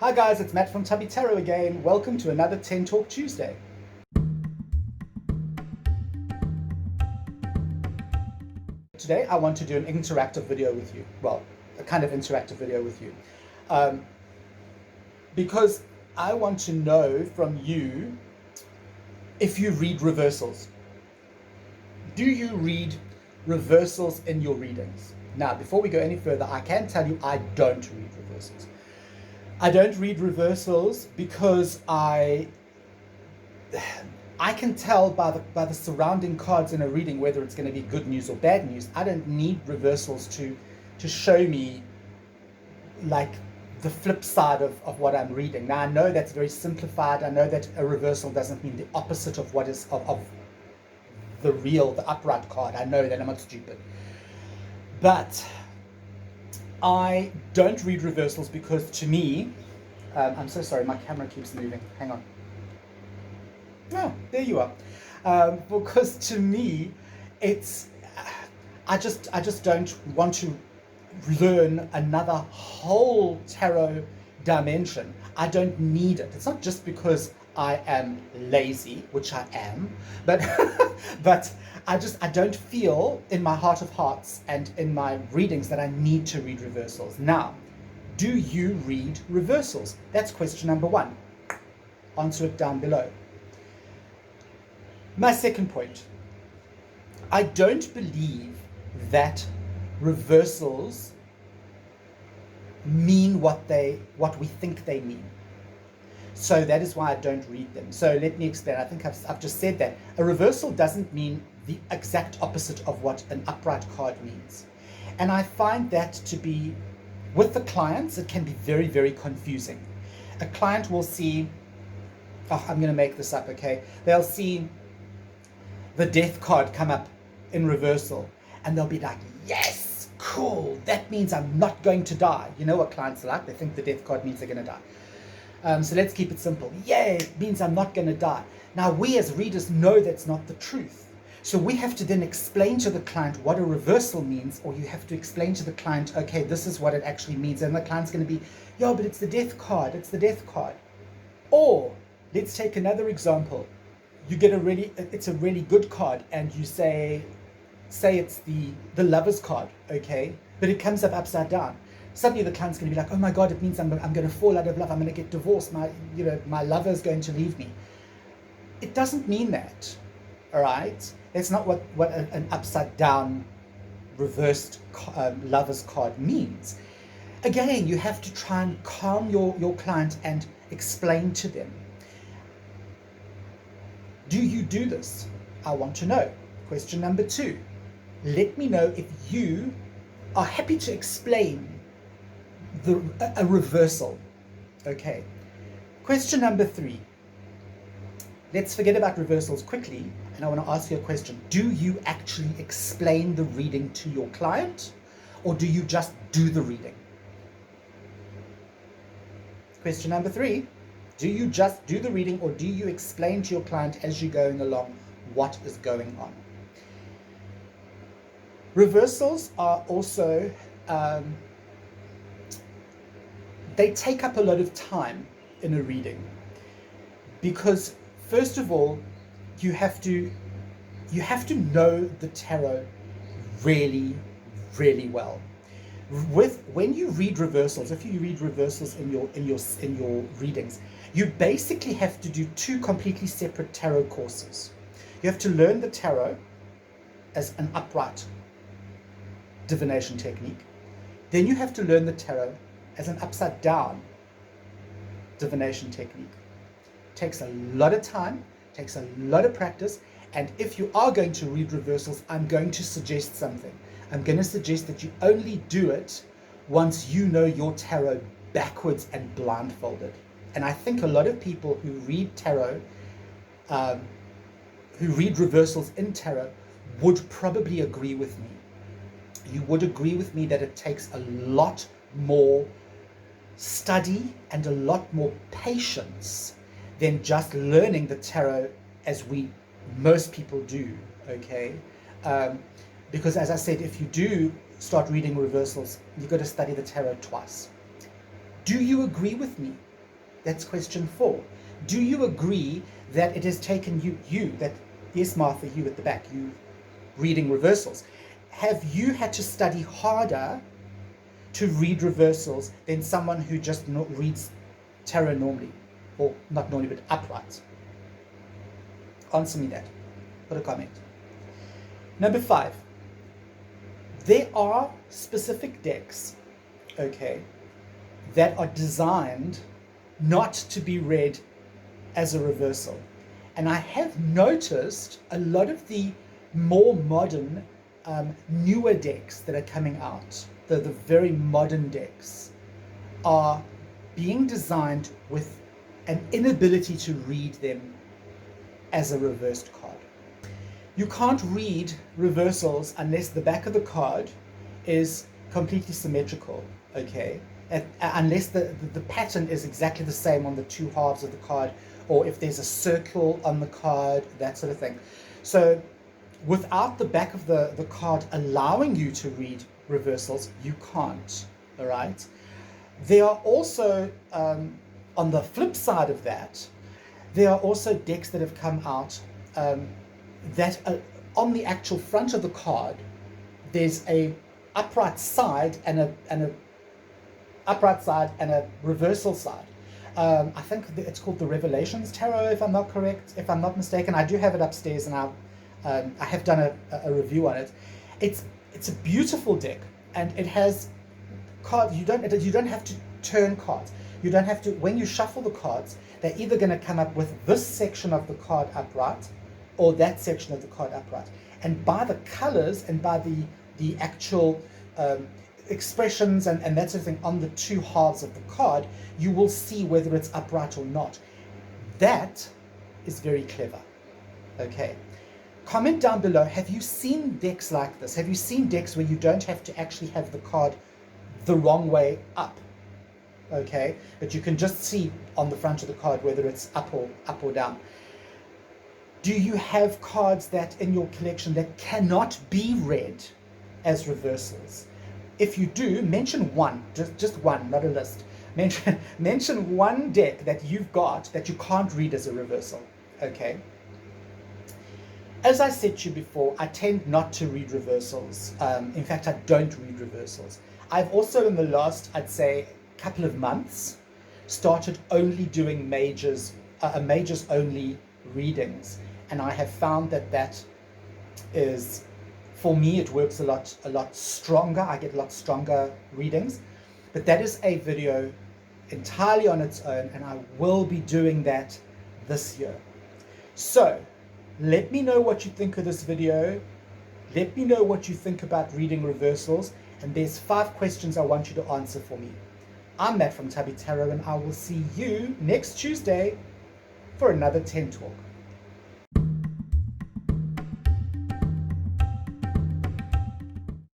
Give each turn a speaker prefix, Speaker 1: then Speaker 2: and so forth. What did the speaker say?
Speaker 1: Hi guys, it's Matt from Tubby Tarot again. Welcome to another 10 Talk Tuesday. Today I want to do an interactive video with you. Well, a kind of interactive video with you. Because I want to know from you if you read reversals. Do you read reversals in your readings? Now, before we go any further, I can tell you I don't read reversals. I don't read reversals because I can tell by the surrounding cards in a reading whether it's going to be good news or bad news. I don't need reversals to show me like the flip side of what I'm reading. Now I know that's very simplified. I know that a reversal doesn't mean the opposite of what is of the upright card. I know that, I'm not stupid. But I don't read reversals because to me, I'm so sorry, my camera keeps moving. Hang on. Oh, there you are. Because to me, it's I just don't want to learn another whole tarot dimension. I don't need it. It's not just because I am lazy, which I am, but but I don't feel in my heart of hearts and in my readings that I need to read reversals. Now, do you read reversals? That's question number one. Answer it down below. My second point, I don't believe that reversals mean what we think they mean. So that is why I don't read them. So let me explain. I think I've just said that. A reversal doesn't mean the exact opposite of what an upright card means. And I find that to be, with the clients, it can be very, very confusing. A client will see, I'm going to make this up, okay? They'll see the death card come up in reversal and they'll be like, yes, cool, that means I'm not going to die. You know what clients are like? They think the death card means they're going to die. So let's keep it simple. Yay, it means I'm not going to die. Now, we as readers know that's not the truth. So we have to then explain to the client what a reversal means, or you have to explain to the client, okay, this is what it actually means. And the client's going to be, yeah, but it's the death card. It's the death card. Or let's take another example. You get it's a really good card, and you say it's the lover's card, okay? But it comes up upside down. Suddenly the client's going to be like, oh my God, it means I'm going to fall out of love. I'm going to get divorced. My lover's going to leave me. It doesn't mean that, all right? That's not what an upside down reversed lover's card means. Again, you have to try and calm your client and explain to them. Do you do this? I want to know. Question number 2. Let me know if you are happy to explain a reversal. Okay. Question number 3. Let's forget about reversals quickly, and I want to ask you a question. Do you actually explain the reading to your client, or do you just do the reading? Question number 3. Do you just do the reading, or do you explain to your client as you're going along what is going on? Reversals are also, they take up a lot of time in a reading because, first of all, you have to know the tarot really, really well. When you read reversals, if you read reversals in your readings, you basically have to do 2 completely separate tarot courses. You have to learn the tarot as an upright divination technique. Then you have to learn the tarot as an upside down divination technique. It takes a lot of time, takes a lot of practice, and if you are going to read reversals, I'm going to suggest something. I'm going to suggest that you only do it once you know your tarot backwards and blindfolded. And I think a lot of people who read tarot, who read reversals in tarot, would probably agree with me. You would agree with me that it takes a lot more study and a lot more patience than just learning the tarot as most people do, okay? Because as I said, if you do start reading reversals, you've got to study the tarot twice. Do you agree with me? That's question 4. Do you agree that it has taken yes, Martha, you at the back, you reading reversals, have you had to study harder to read reversals than someone who just reads tarot normally, or not normally, but upright? Answer me that. Put a comment. Number 5. There are specific decks, okay, that are designed not to be read as a reversal. And I have noticed a lot of the more modern, newer decks that are coming out, the very modern decks, are being designed with an inability to read them as a reversed card. You can't read reversals unless the back of the card is completely symmetrical, okay? Unless the pattern is exactly the same on the two halves of the card, or if there's a circle on the card, that sort of thing. So without the back of the card allowing you to read reversals, you can't, all right? There are also, on the flip side of that, there are also decks that have come out that on the actual front of the card, there's a upright side and a upright side and a reversal side. I think it's called the Revelations Tarot, if I'm not mistaken. I do have it upstairs, and I have done a review on it. It's a beautiful deck, and it has cards. You don't have to turn cards. You don't have to. When you shuffle the cards, they're either going to come up with this section of the card upright, or that section of the card upright. And by the colors and by the actual expressions and that sort of thing on the two halves of the card, you will see whether it's upright or not. That is very clever. Okay. Comment down below, have you seen decks like this? Have you seen decks where you don't have to actually have the card the wrong way up? Okay, but you can just see on the front of the card whether it's up or down. Do you have cards that in your collection that cannot be read as reversals? If you do, mention one, just one, not a list. Mention one deck that you've got that you can't read as a reversal. Okay. As I said to you before, I tend not to read reversals. In fact, I don't read reversals. I've also in the last, I'd say, couple of months, started only doing majors only readings, and I have found that is, for me, it works a lot stronger. I get a lot stronger readings, but that is a video entirely on its own, and I will be doing that this year. So let me know what you think of this video. Let me know what you think about reading reversals, and there's 5 questions I want you to answer for me. I'm Matt from Tubby Tarot, and I will see you next Tuesday for another 10 Talk.